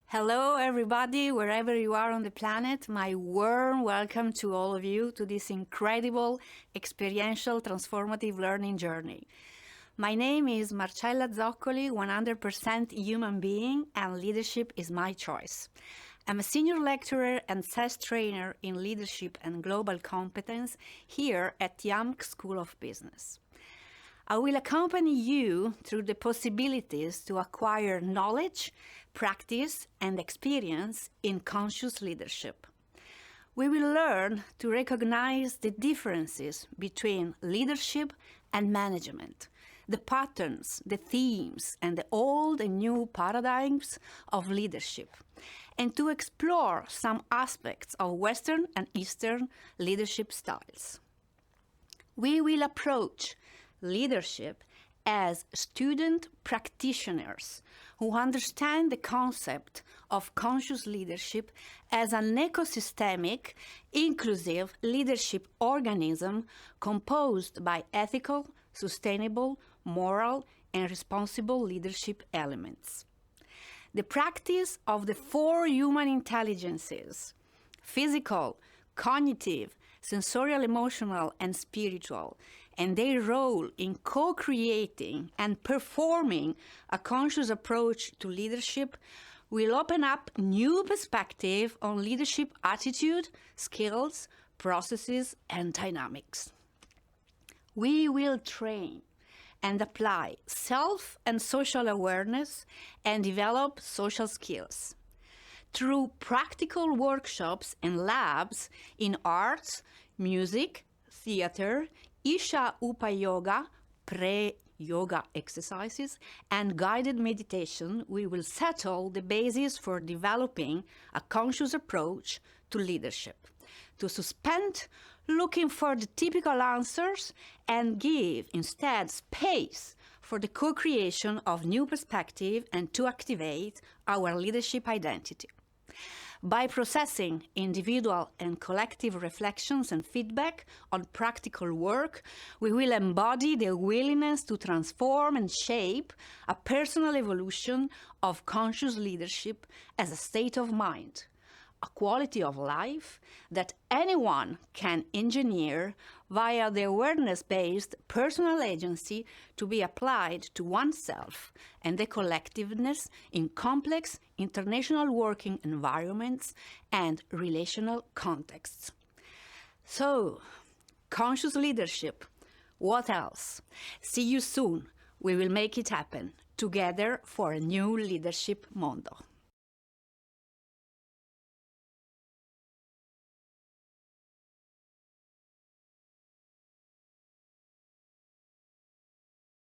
Hello, everybody, wherever you are on the planet. My warm welcome to all of you to this incredible, experiential, transformative learning journey. My name is Marcella Zoccoli, 100% human being, and leadership is my choice. I'm a senior lecturer and SES trainer in leadership and global competence here at YAMC School of Business. I will accompany you through the possibilities to acquire knowledge, practice, and experience in conscious leadership. We will learn to recognize the differences between leadership and management, the patterns, the themes, and the old and new paradigms of leadership, and to explore some aspects of Western and Eastern leadership styles. We will approach leadership as student practitioners who understand the concept of conscious leadership as an ecosystemic, inclusive leadership organism composed by ethical, sustainable, moral, and responsible leadership elements. The practice of the four human intelligences, physical, cognitive, sensorial, emotional, and spiritual, and their role in co-creating and performing a conscious approach to leadership will open up new perspective on leadership attitude, skills, processes, and dynamics. We will train and apply self and social awareness and develop social skills. Through practical workshops and labs in arts, music, theater, Isha Upa Yoga, pre-yoga exercises, and guided meditation, we will settle the basis for developing a conscious approach to leadership, to suspend looking for the typical answers and give instead space for the co-creation of new perspective and to activate our leadership identity. By processing individual and collective reflections and feedback on practical work, we will embody the willingness to transform and shape a personal evolution of conscious leadership as a state of mind, a quality of life that anyone can engineer via the awareness-based personal agency to be applied to oneself and the collectiveness in complex international working environments and relational contexts. So, conscious leadership, what else? See you soon. We will make it happen together for a new leadership mondo.